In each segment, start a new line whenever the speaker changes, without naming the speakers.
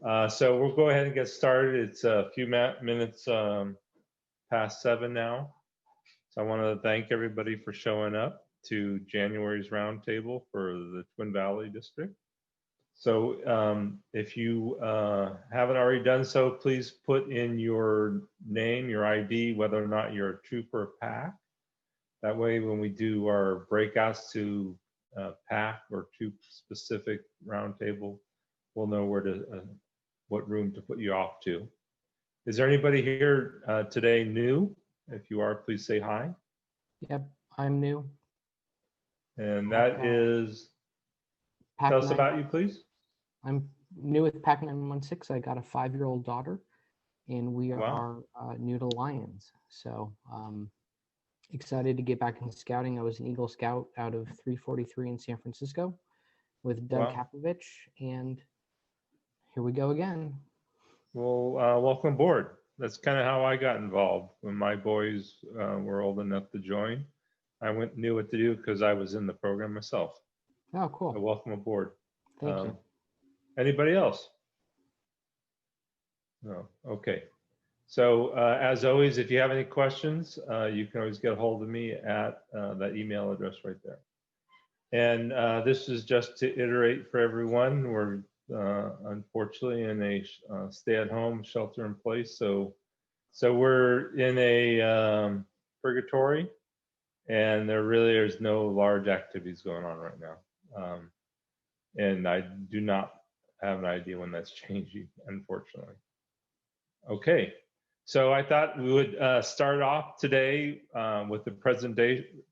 So we'll go ahead and get started. It's a few minutes past 7 now. So I want to thank everybody for showing up to January's roundtable for the Twin Valley District. So if you haven't already done so, please put in your name, your ID, whether or not you're a troop or a pack. That way, when we do our breakouts to pack or troop specific roundtable, we'll know where to what room to put you off to. Is there anybody here today new? If you are, please say hi.
Yep, I'm new.
And that is,
Pack
tell us
9.
about you, please.
I'm new with Pack 916. I got a 5-year-old daughter, and we
Wow.
are new to Lions. So excited to get back into scouting. I was an Eagle Scout out of 343 in San Francisco with Doug
Wow.
Kapovich, and here we go again.
Well, welcome aboard. That's kind of how I got involved when my boys were old enough to join. I knew what to do because I was in the program myself.
Oh, cool.
So welcome aboard.
Thank you.
Anybody else? No. Okay. So as always, if you have any questions, you can always get a hold of me at that email address right there. And this is just to iterate for everyone. We're unfortunately in a stay-at-home, shelter-in-place. So we're in a purgatory, and there's no large activities going on right now. And I do not have an idea when that's changing, unfortunately. Okay, so I thought we would start off today with the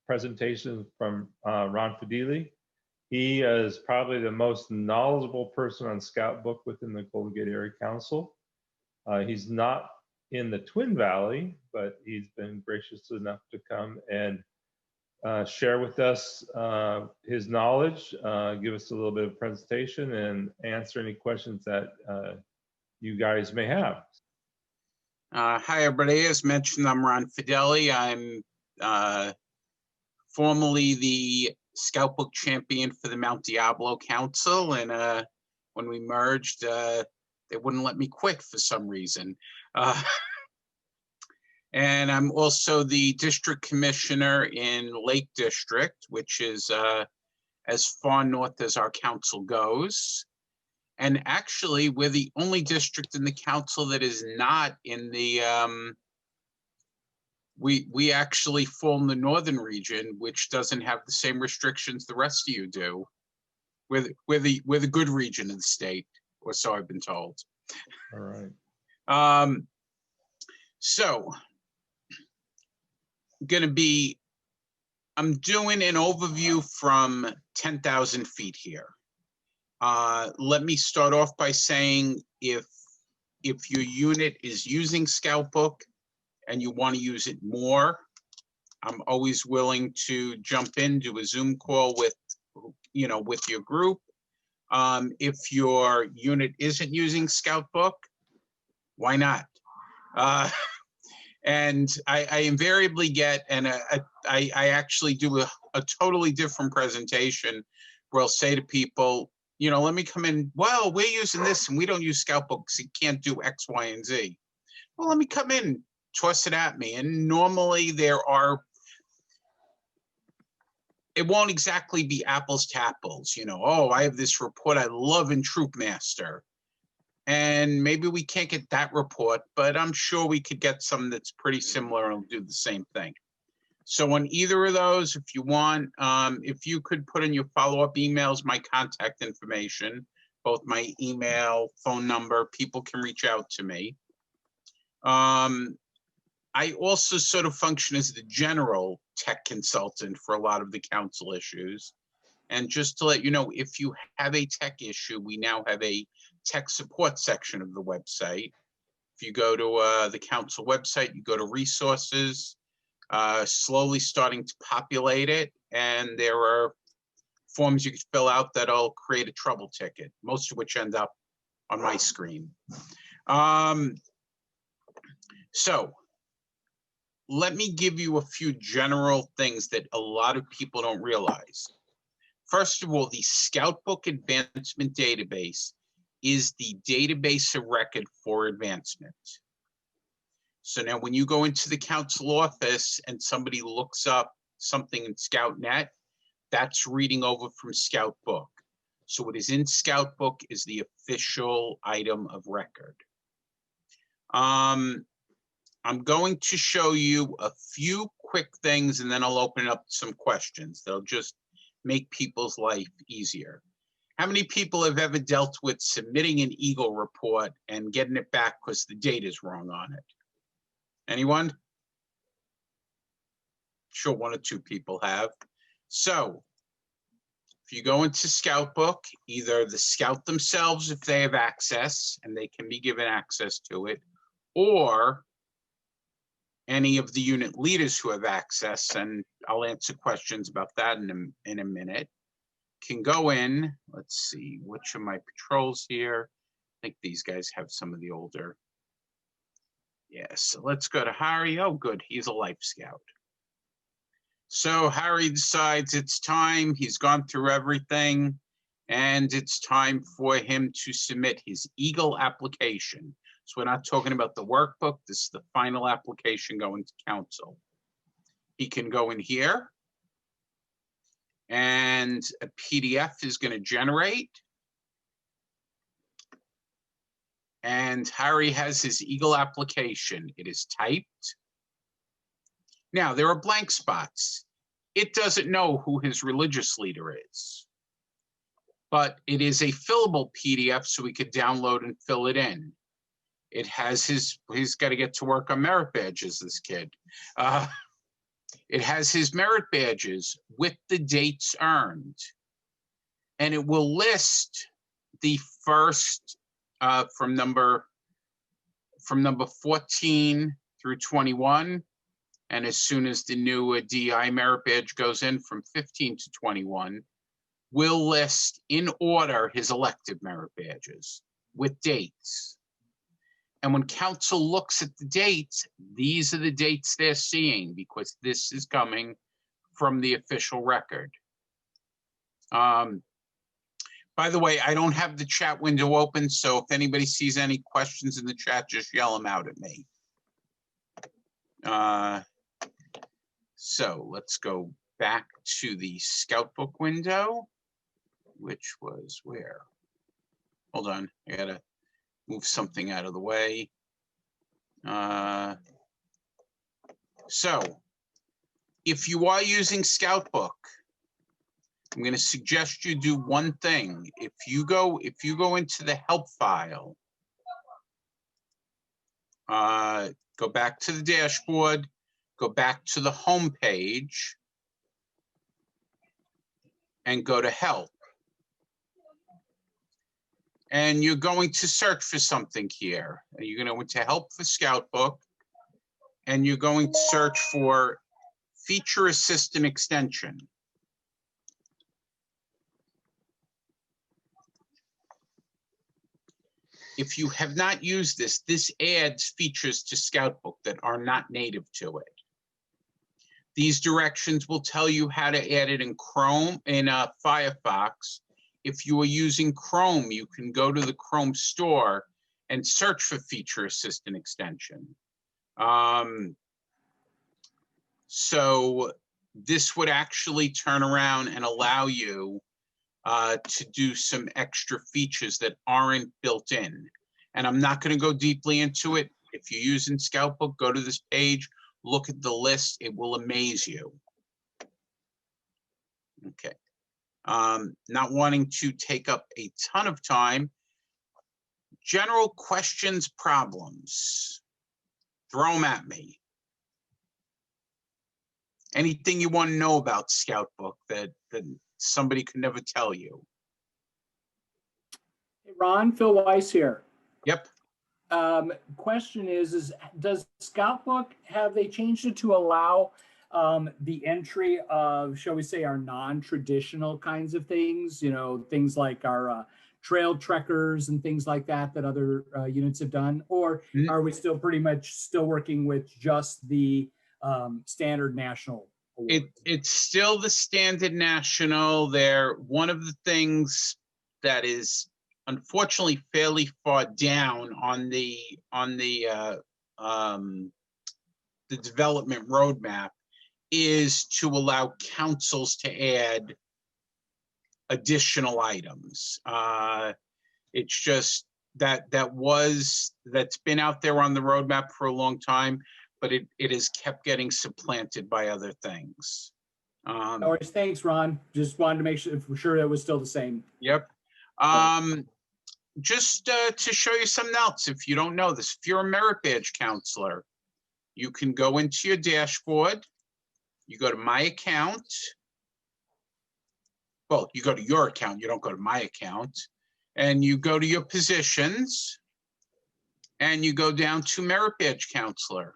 presentation from Ron Fedele. He is probably the most knowledgeable person on Scoutbook within the Golden Gate Area Council. He's not in the Twin Valley, but he's been gracious enough to come and share with us his knowledge, give us a little bit of presentation, and answer any questions that you guys may have.
Hi, everybody. As mentioned, I'm Ron Fedele. I'm formerly the Scoutbook champion for the Mount Diablo Council, and when we merged, they wouldn't let me quit for some reason. And I'm also the district commissioner in Lake District, which is as far north as our council goes. And actually, we're the only district in the council that is not in the, we actually fall in the northern region, which doesn't have the same restrictions the rest of you do. We're the good region of the state, or so I've been told.
All right.
So, I'm doing an overview from 10,000 feet here. Let me start off by saying if your unit is using Scoutbook and you want to use it more, I'm always willing to jump in, do a Zoom call with your group. If your unit isn't using Scoutbook, why not? And I invariably get, and I actually do a totally different presentation where I'll say to people, let me come in, well, we're using this and we don't use Scoutbook because you can't do X, Y, and Z. Well, let me come in, toss it at me. And normally it won't exactly be apples to apples. Oh, I have this report I love in Troop Master. And maybe we can't get that report, but I'm sure we could get some that's pretty similar and do the same thing. So on either of those, if you want, if you could put in your follow-up emails, my contact information, both my email, phone number, people can reach out to me. I also sort of function as the general tech consultant for a lot of the council issues. And just to let you know, if you have a tech issue, we now have a tech support section of the website. If you go to the council website, you go to resources, slowly starting to populate it, and there are forms you can fill out that'll create a trouble ticket, most of which end up on my screen. So let me give you a few general things that a lot of people don't realize. First of all, the Scoutbook Advancement Database is the database of record for advancement. So now when you go into the council office and somebody looks up something in ScoutNet, that's reading over from Scoutbook. So what is in Scoutbook is the official item of record. I'm going to show you a few quick things and then I'll open it up to some questions that'll just make people's life easier. How many people have ever dealt with submitting an Eagle report and getting it back because the date is wrong on it? Anyone? Sure, one or two people have. So if you go into Scoutbook, either the Scout themselves, if they have access and they can be given access to it, or any of the unit leaders who have access, and I'll answer questions about that in a minute, can go in. Let's see, which of my patrols here? I think these guys have some of the older. Yeah, so let's go to Harry. Oh, good, he's a Life Scout. So Harry decides it's time. He's gone through everything, and it's time for him to submit his Eagle application. So we're not talking about the workbook. This is the final application going to council. He can go in here, and a PDF is going to generate. And Harry has his Eagle application. It is typed. Now, there are blank spots. It doesn't know who his religious leader is, but it is a fillable PDF, so we could download and fill it in. It has he's got to get to work on merit badges, this kid. It has his merit badges with the dates earned. And it will list the first from number 14 through 21. And as soon as the new DI merit badge goes in from 15 to 21, we'll list in order his elective merit badges with dates. And when council looks at the dates, these are the dates they're seeing because this is coming from the official record. By the way, I don't have the chat window open, so if anybody sees any questions in the chat, just yell them out at me. So let's go back to the Scoutbook window, which was where? Hold on, I gotta move something out of the way. So if you are using Scoutbook, I'm going to suggest you do one thing. If you go into the help file, go back to the dashboard, go back to the home page, and go to help. And you're going to search for something here. You're going to go into help for Scoutbook, and you're going to search for feature assistant extension. If you have not used this, this adds features to Scoutbook that are not native to it. These directions will tell you how to add it in Chrome, in Firefox. If you are using Chrome, you can go to the Chrome store and search for feature assistant extension. So this would actually turn around and allow you to do some extra features that aren't built in. And I'm not going to go deeply into it. If you're using Scoutbook, go to this page, look at the list. It will amaze you. Okay. Not wanting to take up a ton of time. General questions, problems. Throw them at me. Anything you want to know about Scoutbook that somebody could never tell you.
Hey Ron, Phil Weiss here.
Yep.
Question is does Scoutbook, have they changed it to allow the entry of, shall we say, our non-traditional kinds of things, you know, things like our trail trekkers and things like that other units have done? Or are we still pretty much still working with just the standard national award?
It's still the standard national. One of the things that is unfortunately fairly far down on the development roadmap, is to allow councils to add additional items. It's just that's been out there on the roadmap for a long time, but it has kept getting supplanted by other things.
No worries. Thanks, Ron. Just wanted to make sure that was still the same.
Yep. Just to show you something else, if you don't know this, if you're a merit badge counselor, you can go into your dashboard, you go to my account. Well, you go to your account, you don't go to my account, and you go to your positions, and you go down to merit badge counselor.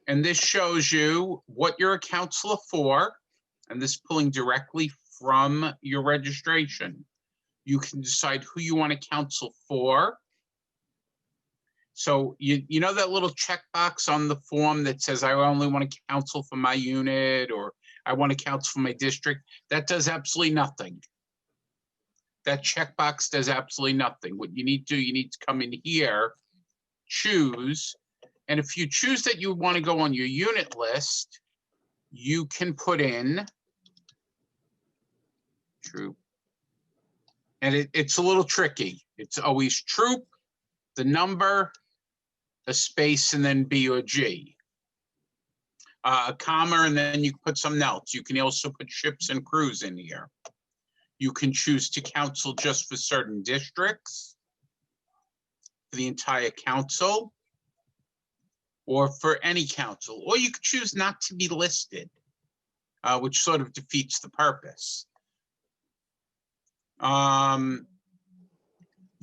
And this shows you what you're a counselor for, and this pulling directly from your registration. You can decide who you want to counsel for. So you know that little checkbox on the form that says I only want to counsel for my unit, or I want to counsel for my district? That does absolutely nothing. That checkbox does absolutely nothing. What you need to do, you need to come in here, choose, and if you choose that you want to go on your unit list, you can put in troop. And it's a little tricky. It's always troop, the number, a space, and then B or G. A comma, and then you put something else. You can also put ships and crews in here. You can choose to counsel just for certain districts, for the entire council, or for any council, or you could choose not to be listed, which sort of defeats the purpose.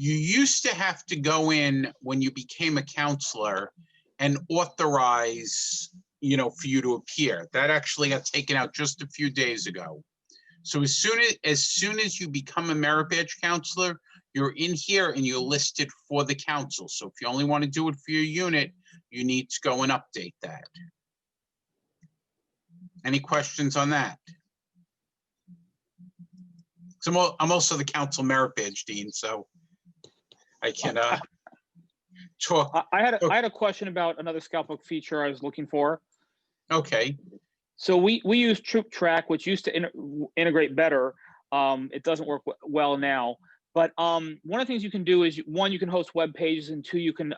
You used to have to go in when you became a counselor and authorize, for you to appear. That actually got taken out just a few days ago. So as soon as you become a merit badge counselor, you're in here and you're listed for the council. So if you only want to do it for your unit, you need to go and update that. Any questions on that? So I'm also the council merit badge dean, so I can talk.
I had a question about another Scoutbook feature I was looking for.
Okay.
So we use Troop Track, which used to integrate better. It doesn't work well now. But one of the things you can do is, one, you can host web pages, and two, you can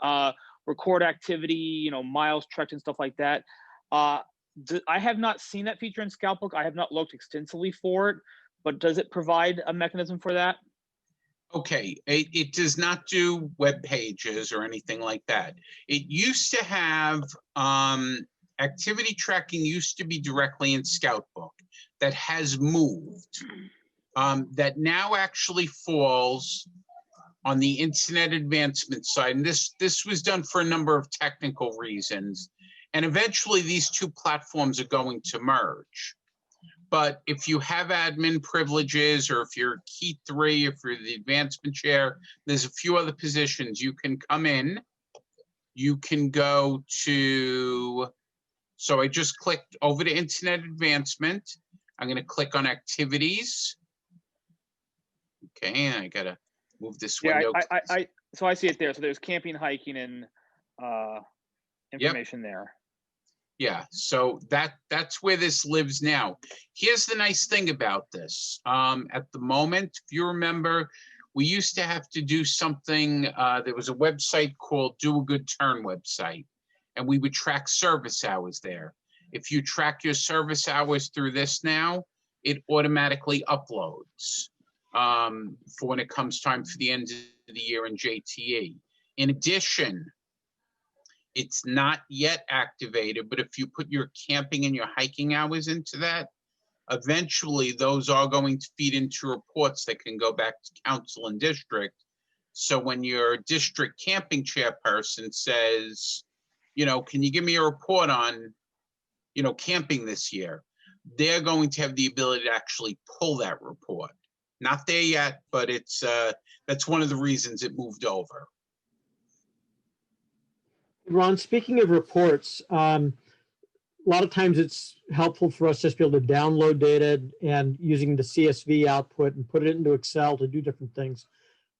record activity, miles trekked and stuff like that. I have not seen that feature in Scoutbook. I have not looked extensively for it, but does it provide a mechanism for that?
Okay, it does not do web pages or anything like that. It used to have activity tracking used to be directly in Scoutbook. That has moved. That now actually falls on the internet advancement side. And this was done for a number of technical reasons. And eventually these two platforms are going to merge. But if you have admin privileges, or if you're key 3, if you're the advancement chair, there's a few other positions. You can come in, you can go to, so I just clicked over to internet advancement. I'm going to click on activities. Okay, and I gotta move this window.
Yeah, so I see it there. So there's camping, hiking, and information there.
Yeah, so that's where this lives now. Here's the nice thing about this. At the moment, if you remember, we used to have to do something. There was a website called Do a Good Turn website, and we would track service hours there. If you track your service hours through this now, it automatically uploads for when it comes time for the end of the year in JTE. In addition, it's not yet activated, but if you put your camping and your hiking hours into that, eventually those are going to feed into reports that can go back to council and district. So when your district camping chairperson says, can you give me a report on, camping this year? They're going to have the ability to actually pull that report. Not there yet, but it's that's one of the reasons it moved over.
Ron, speaking of reports, a lot of times it's helpful for us just to be able to download data and using the CSV output and put it into Excel to do different things.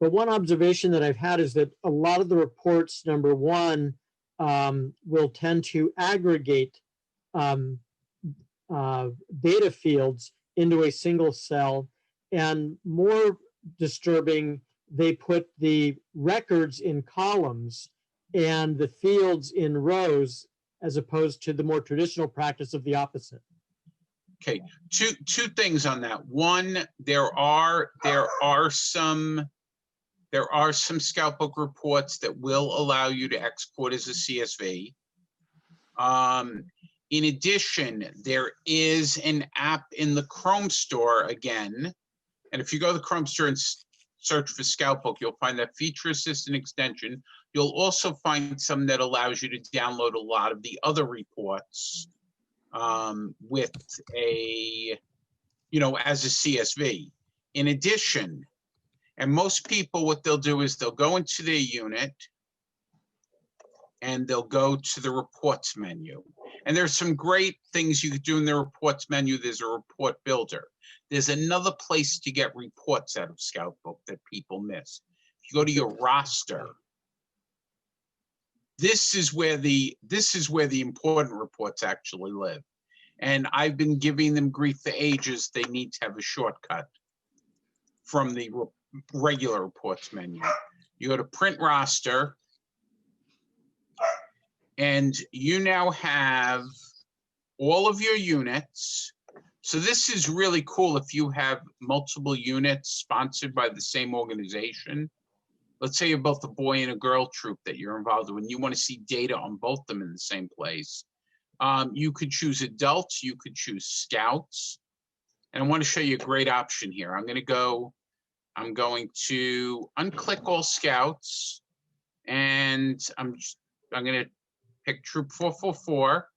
But one observation that I've had is that a lot of the reports, number one, will tend to aggregate data fields into a single cell, and more disturbing, they put the records in columns and the fields in rows, as opposed to the more traditional practice of the opposite.
Okay, two things on that. One, there are some Scoutbook reports that will allow you to export as a CSV. In addition, there is an app in the Chrome store again, and if you go to the Chrome store and search for Scoutbook, you'll find that feature assistant extension. You'll also find some that allows you to download a lot of the other reports with a, as a CSV. In addition, and most people, what they'll do is they'll go into their unit and they'll go to the reports menu. And there's some great things you could do in the reports menu. There's a report builder. There's another place to get reports out of Scoutbook that people miss. If you go to your roster, this is where the important reports actually live. And I've been giving them grief for ages. They need to have a shortcut from the regular reports menu. You go to print roster, and you now have all of your units. So this is really cool if you have multiple units sponsored by the same organization. Let's say you're both a boy and a girl troop that you're involved in, and you want to see data on both of them in the same place. You could choose adults, you could choose scouts. And I want to show you a great option here. I'm going to unclick all scouts, and I'm going to pick Troop 444,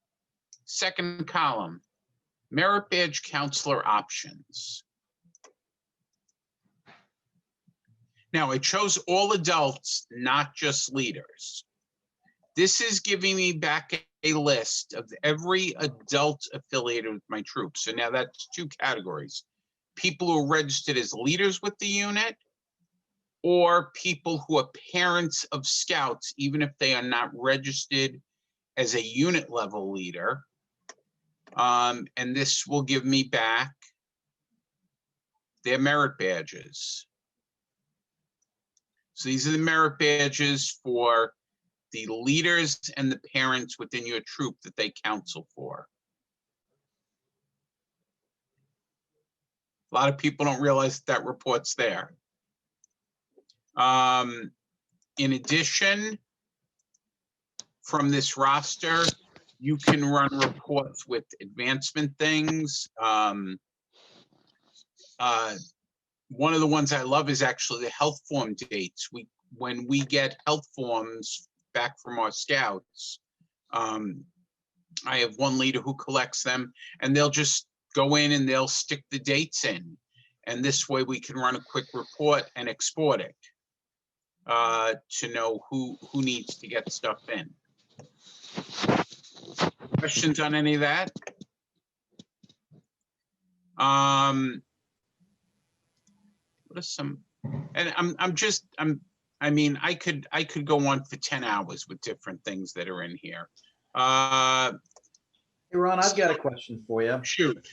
second column, merit badge counselor options. Now I chose all adults, not just leaders. This is giving me back a list of every adult affiliated with my troop. So now that's two categories: people who are registered as leaders with the unit, or people who are parents of scouts, even if they are not registered as a unit level leader. And this will give me back their merit badges. So these are the merit badges for the leaders and the parents within your troop that they counsel for. A lot of people don't realize that report's there. In addition, from this roster, you can run reports with advancement things. One of the ones I love is actually the health form dates. When we get health forms back from our scouts, I have one leader who collects them, and they'll just go in and they'll stick the dates in. And this way we can run a quick report and export it to know who needs to get stuff in. Questions on any of that? What are some, and I mean, I could go on for 10 hours with different things that are in here.
Hey, Ron, I've got a question for you.
Shoot.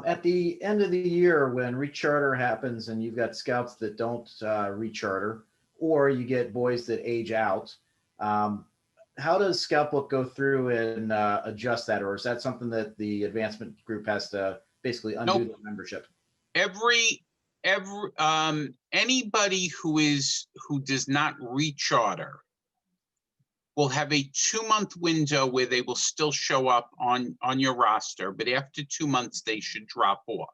At the end of the year, when recharter happens and you've got scouts that don't recharter, or you get boys that age out, how does Scoutbook go through and adjust that? Or is that something that the advancement group has to basically undo the membership?
Anybody who does not recharter will have a 2-month window where they will still show up on your roster, but after 2 months they should drop off.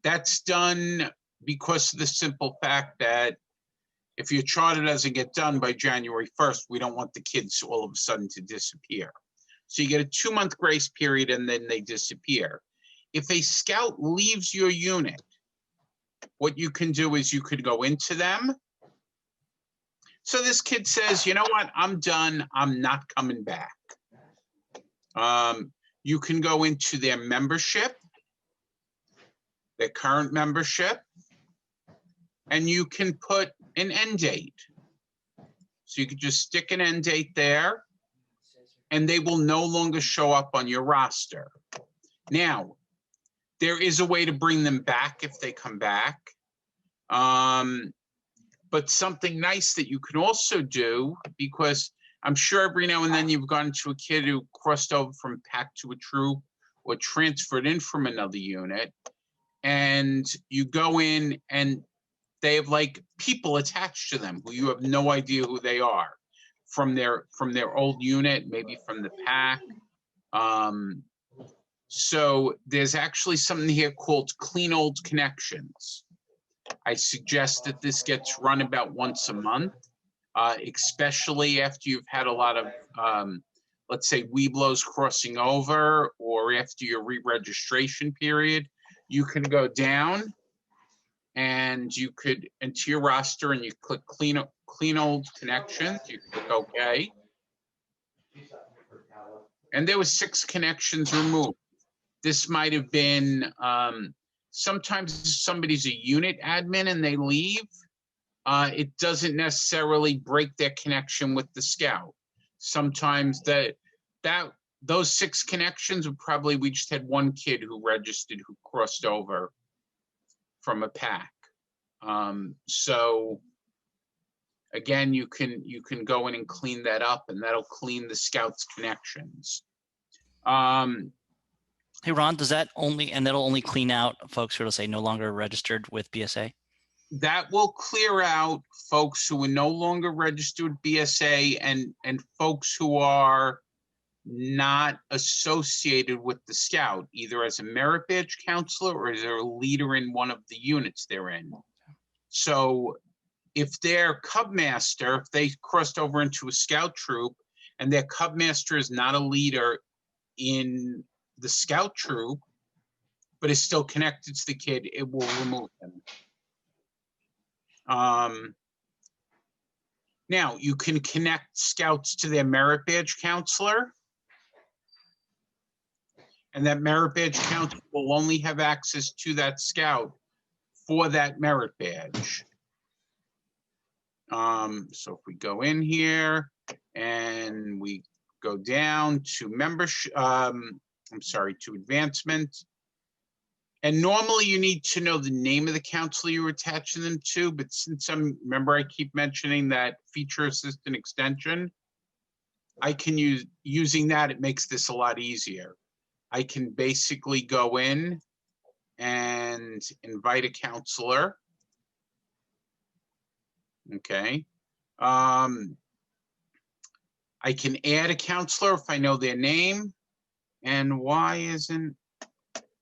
That's done because of the simple fact that if your charter doesn't get done by January 1st, we don't want the kids all of a sudden to disappear. So you get a 2-month grace period and then they disappear. If a scout leaves your unit, what you can do is you could go into them. So this kid says, you know what, I'm done, I'm not coming back. you can go into their membership, their current membership, and you can put an end date. So you could just stick an end date there, and they will no longer show up on your roster. Now, there is a way to bring them back if they come back. But something nice that you can also do, because I'm sure every now and then you've gone to a kid who crossed over from pack to a troop or transferred in from another unit, and you go in and they have like people attached to them who you have no idea who they are from their old unit, maybe from the pack. So there's actually something here called Clean Old Connections. I suggest that this gets run about once a month, especially after you've had a lot of, let's say, Weeblos crossing over, or after your re-registration period. You can go down and you could enter your roster and you click Clean Old Connections. You click OK. And there was 6 connections removed. This might have been, sometimes somebody's a unit admin and they leave. It doesn't necessarily break their connection with the scout. Sometimes those 6 connections would probably, we just had one kid who registered who crossed over from a pack. So again, you can go in and clean that up, and that'll clean the scout's connections.
Hey, Ron, does that that'll only clean out folks who will say no longer registered with BSA?
That will clear out folks who are no longer registered with BSA and folks who are not associated with the scout, either as a merit badge counselor or as a leader in one of the units they're in. So if their cub master, if they crossed over into a scout troop and their cub master is not a leader in the scout troop, but is still connected to the kid, it will remove them. Now, you can connect scouts to their merit badge counselor, and that merit badge counselor will only have access to that scout for that merit badge. So if we go in here and we go down to membership, to advancement. And normally you need to know the name of the counselor you're attaching them to, but since remember I keep mentioning that feature assistant extension, I can using that, it makes this a lot easier. I can basically go in and invite a counselor. Okay. I can add a counselor if I know their name. And why isn't,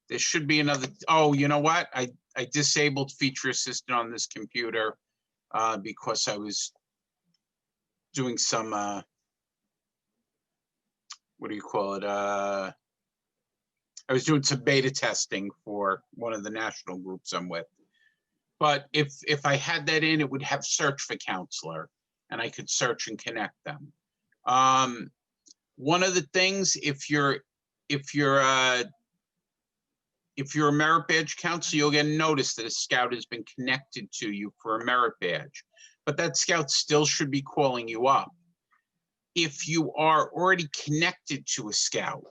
there should be another, oh, you know what? I disabled feature assistant on this computer because I was doing some, what do you call it? I was doing some beta testing for one of the national groups I'm with. But if I had that in, it would have search for counselor and I could search and connect them. One of the things, if you're a merit badge counselor, you'll get a notice that a scout has been connected to you for a merit badge, but that scout still should be calling you up. If you are already connected to a scout,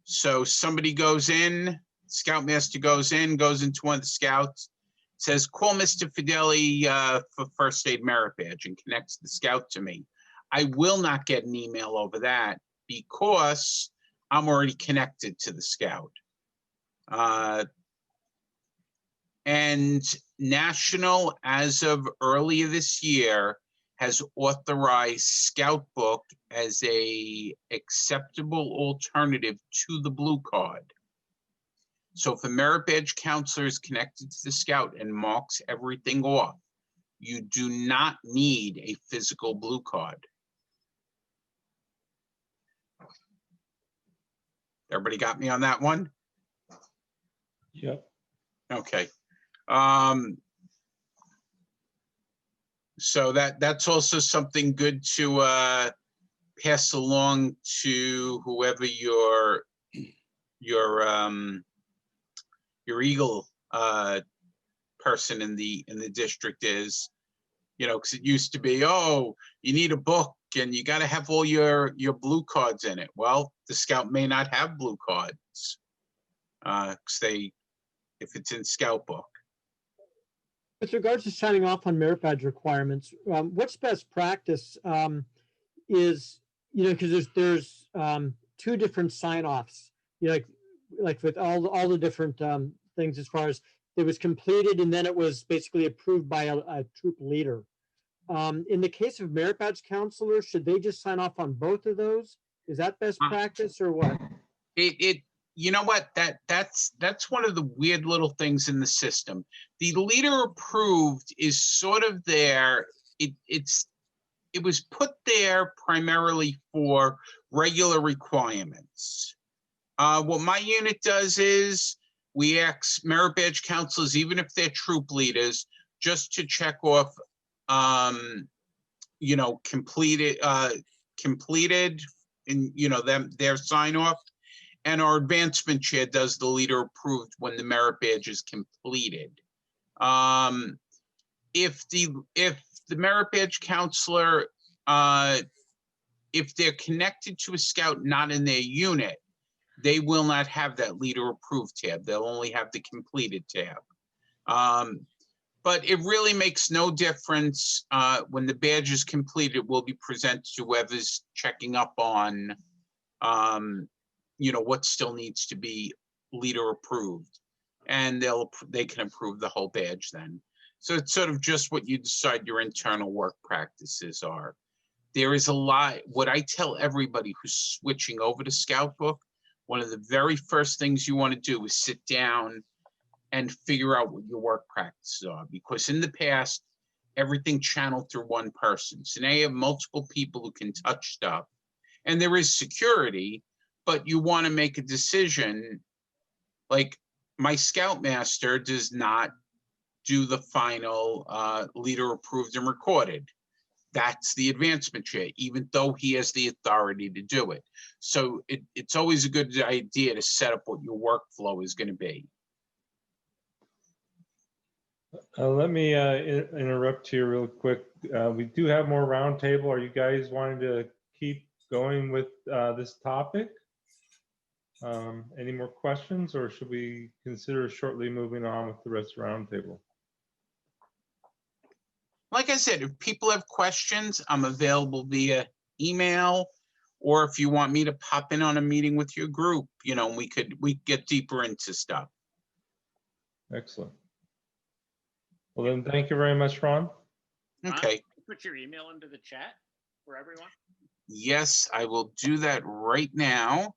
so somebody goes in, scoutmaster goes into one of the scouts, says, call Mr. Fedele for first aid merit badge and connects the scout to me. I will not get an email over that because I'm already connected to the scout. And National, as of earlier this year, has authorized Scoutbook as a acceptable alternative to the blue card. So if a merit badge counselor is connected to the scout and marks everything off, you do not need a physical blue card. Everybody got me on that one?
Yep.
Okay. So that's also something good to pass along to whoever your Eagle person in the district is, because it used to be, oh, you need a book and you got to have all your blue cards in it. Well, the Scout may not have blue cards, if it's in Scoutbook.
With regards to signing off on merit badge requirements, what's best practice is, because there's two different sign-offs, like with all the different things as far as it was completed and then it was basically approved by a troop leader. In the case of merit badge counselors, should they just sign off on both of those? Is that best practice or what?
You know what? That's one of the weird little things in the system. The leader approved is sort of there. It was put there primarily for regular requirements. What my unit does is we ask merit badge counselors, even if they're troop leaders, just to check off, completed, and their sign off. And our advancement chair does the leader approved when the merit badge is completed. If the merit badge counselor, if they're connected to a Scout not in their unit, they will not have that leader approved tab. They'll only have the completed tab. But it really makes no difference. When the badge is completed, it will be presented to whoever's checking up on what still needs to be leader approved, and they can approve the whole badge then. So it's sort of just what you decide your internal work practices are. There is a lot, what I tell everybody who's switching over to Scoutbook, one of the very first things you want to do is sit down and figure out what your work practices are, because in the past, everything channeled through one person. So now you have multiple people who can touch stuff, and there is security, but you want to make a decision. Like my Scoutmaster does not do the final leader approved and recorded. That's the advancement chair, even though he has the authority to do it. So it's always a good idea to set up what your workflow is going to be.
Let me interrupt here real quick. We do have more roundtable. Are you guys wanting to keep going with this topic? Any more questions, or should we consider shortly moving on with the rest of the roundtable?
Like I said, if people have questions, I'm available via email, or if you want me to pop in on a meeting with your group, we get deeper into stuff.
Excellent. Well, then, thank you very much, Ron.
Okay.
Put your email into the chat for everyone.
Yes, I will do that right now.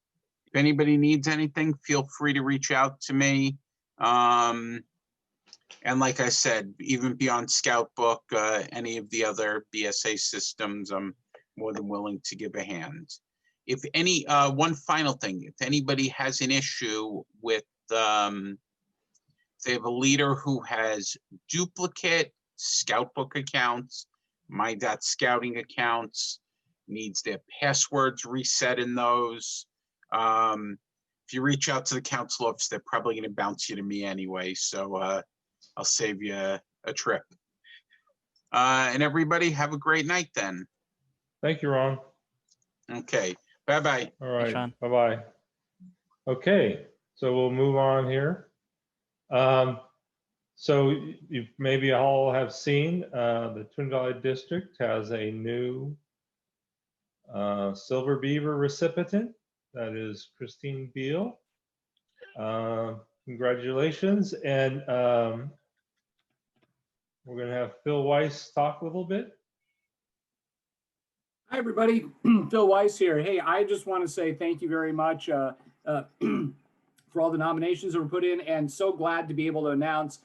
If anybody needs anything, feel free to reach out to me. And like I said, even beyond Scoutbook, any of the other BSA systems, I'm more than willing to give a hand. If any, one final thing, if anybody has an issue with, they have a leader who has duplicate Scoutbook accounts, my.scouting accounts, needs their passwords reset in those. If you reach out to the council office, they're probably going to bounce you to me anyway. So I'll save you a trip. And everybody have a great night then.
Thank you, Ron.
Okay. Bye-bye.
All right.
Thanks, Ron.
Bye-bye. Okay. So we'll move on here. So you maybe all have seen the Twin Valley District has a new Silver Beaver recipient. That is Christine Beal. Congratulations. And we're going to have Phil Weiss talk a little bit.
Hi, everybody. Phil Weiss here. Hey, I just want to say thank you very much for all the nominations that were put in, and so glad to be able to announce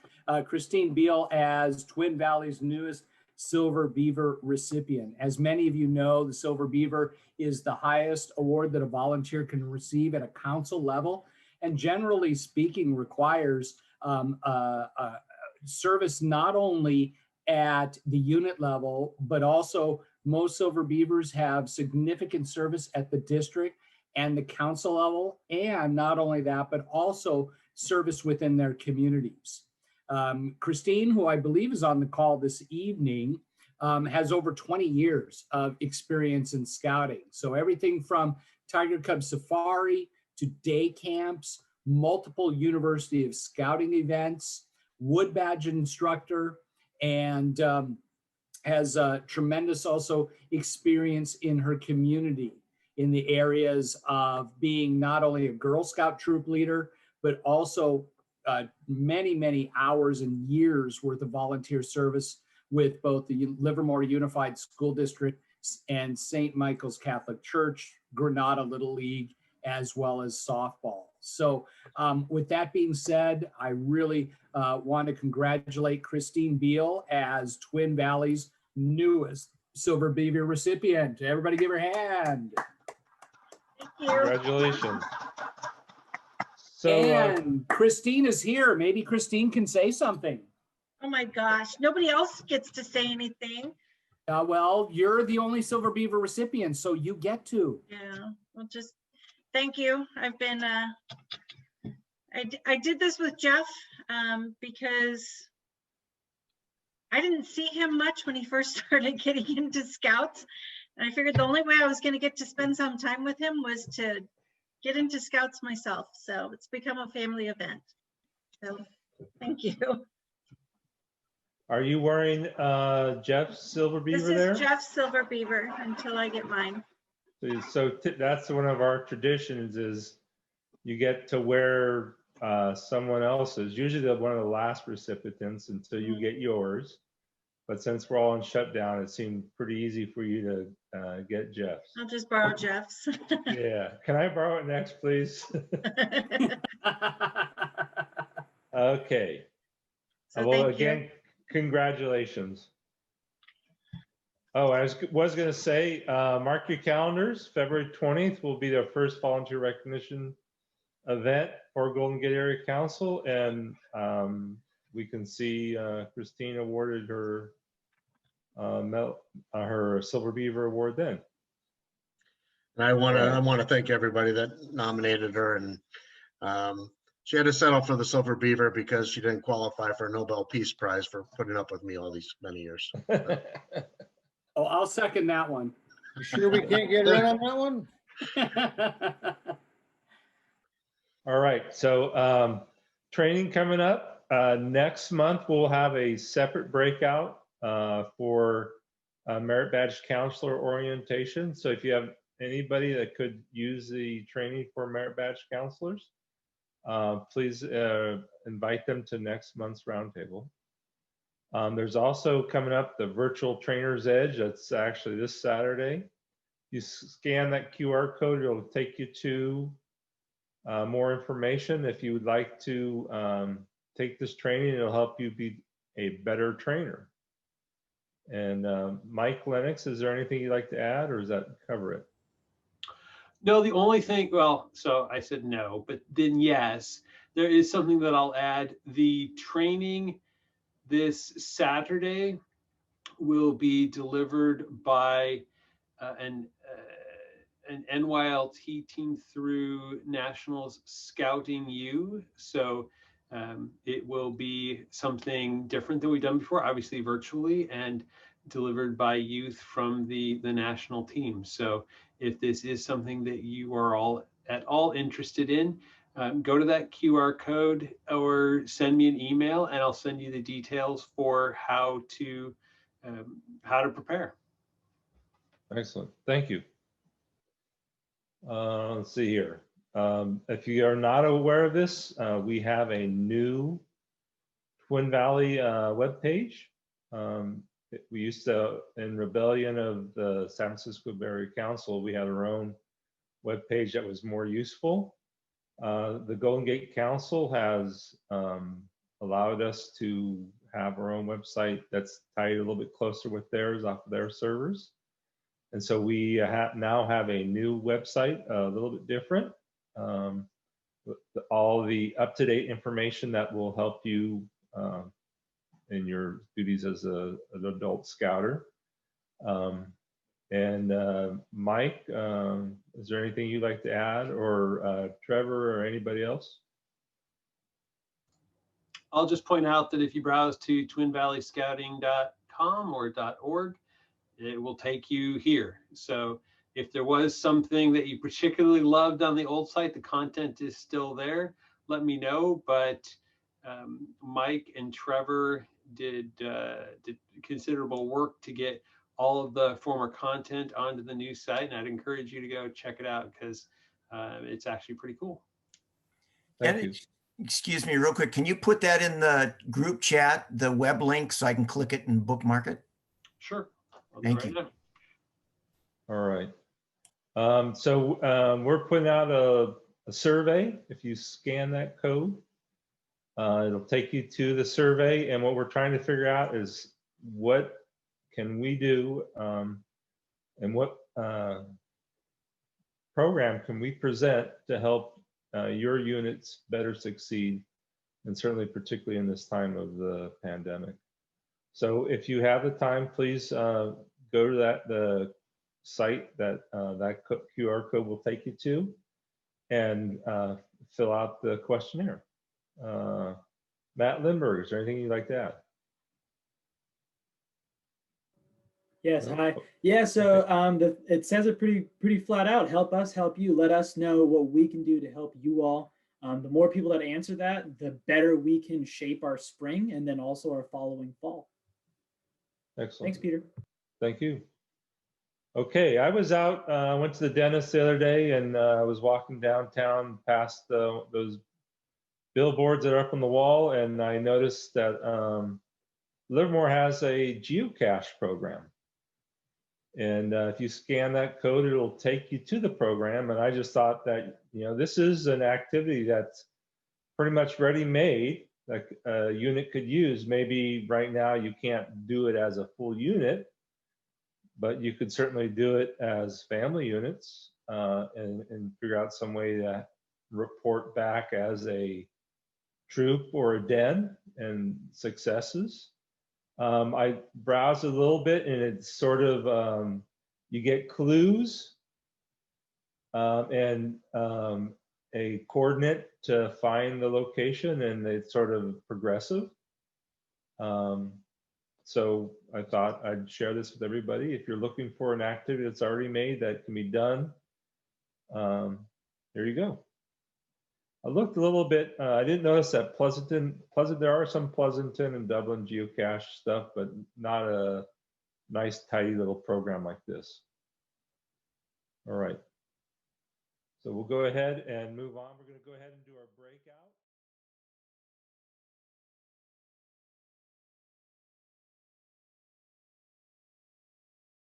Christine Beal as Twin Valley's newest Silver Beaver recipient. As many of you know, the Silver Beaver is the highest award that a volunteer can receive at a council level, and generally speaking requires service not only at the unit level, but also most Silver Beavers have significant service at the district and the council level, and not only that, but also service within their communities. Christine, who I believe is on the call this evening, has over 20 years of experience in scouting. So everything from Tiger Cub Safari to day camps, multiple University of Scouting events, Wood Badge instructor, and has tremendous also experience in her community in the areas of being not only a Girl Scout troop leader, but also many, many hours and years worth of volunteer service with both the Livermore Unified School District and St. Michael's Catholic Church, Granada Little League, as well as softball. So with that being said, I really want to congratulate Christine Beal as Twin Valley's newest Silver Beaver recipient. Everybody give her a hand.
Thank you.
Congratulations. So,
And Christine is here. Maybe Christine can say something.
Oh my gosh, nobody else gets to say anything.
Well, you're the only Silver Beaver recipient, so you get to.
Yeah, well, just thank you. I've been, I did this with Jeff because I didn't see him much when he first started getting into Scouts. And I figured the only way I was going to get to spend some time with him was to get into Scouts myself. So it's become a family event. So thank you.
are you wearing Jeff's Silver Beaver
This
there?
is Jeff's Silver Beaver until I get mine.
So that's one of our traditions is you get to wear someone else's, usually one of the last recipients until you get yours. But since we're all in shutdown, it seemed pretty easy for you to get Jeff's.
I'll just borrow Jeff's.
Yeah, can I borrow it next, please? Okay.
So
Well,
thank
again,
you.
congratulations. Oh, I was going to say, mark your calendars. February 20th will be their first volunteer recognition event for Golden Gate Area Council, and we can see Christine awarded her her Silver Beaver award then.
And I want to thank everybody that nominated her, and she had to settle for the Silver Beaver because she didn't qualify for a Nobel Peace Prize for putting up with me all these many years.
Oh, I'll second that one.
You sure we can't get in on that one?
All right, so training coming up. Next month, we'll have a separate breakout for Merit Badge Counselor orientation. So if you have anybody that could use the training for Merit Badge Counselors, please invite them to next month's roundtable. There's also coming up the Virtual Trainer's Edge. That's actually this Saturday. You scan that QR code, it'll take you to more information. If you would like to take this training, it'll help you be a better trainer. And Mike Lennox, is there anything you'd like to add, or does that cover it?
No, the only thing, well, so I said no, but then yes, there is something that I'll add. The training this Saturday will be delivered by an NYLT team through Nationals Scouting U. So it will be something different than we've done before, obviously virtually, and delivered by youth from the national team. So if this is something that you are all at all interested in, go to that QR code or send me an email, and I'll send you the details for how to prepare.
Excellent, thank you. Let's see here. If you are not aware of this, we have a new Twin Valley webpage. We used to, in rebellion of the San Francisco Bay Area Council, we had our own webpage that was more useful. The Golden Gate Council has allowed us to have our own website that's tied a little bit closer with theirs off of their servers. And so we now have a new website, a little bit different. All the up-to-date information that will help you in your duties as an adult scouter. And Mike, is there anything you'd like to add, or Trevor, or anybody else?
I'll just point out that if you browse to twinvalleyscouting.com or .org, it will take you here. So if there was something that you particularly loved on the old site, the content is still there, let me know. But Mike and Trevor did considerable work to get all of the former content onto the new site, and I'd encourage you to go check it out because it's actually pretty cool.
Thank you.
Excuse me, real quick. Can you put that in the group chat, the web link, so I can click it and bookmark it?
Sure.
Thank you.
Now.
All right. We're putting out a survey. If you scan that code, it'll take you to the survey. And what we're trying to figure out is what can we do, and what program can we present to help your units better succeed, and certainly particularly in this time of the pandemic. So if you have the time, please go to the site that that QR code will take you to, and fill out the questionnaire. Matt Lindberg, is there anything you'd like to add?
Yes, hi. Yeah, so it says it pretty flat out. Help us, help you. Let us know what we can do to help you all. The more people that answer that, the better we can shape our spring and then also our following fall.
Excellent.
Thanks, Peter.
Thank you. Okay, I was out, went to the dentist the other day, and I was walking downtown past those billboards that are up on the wall, and I noticed that Livermore has a geocache program. And if you scan that code, it'll take you to the program. And I just thought that, this is an activity that's pretty much ready-made that a unit could use. Maybe right now you can't do it as a full unit, but you could certainly do it as family units, and figure out some way to report back as a troop or a den and successes. I browsed a little bit, and it's sort of, you get clues and a coordinate to find the location, and it's sort of progressive. So I thought I'd share this with everybody. If you're looking for an activity that's already made that can be done, there you go. I looked a little bit, I didn't notice that there are some Pleasanton and Dublin geocache stuff, but not a nice, tidy little program like this. All right. So we'll go ahead and move on. We're going to go ahead and do our breakout.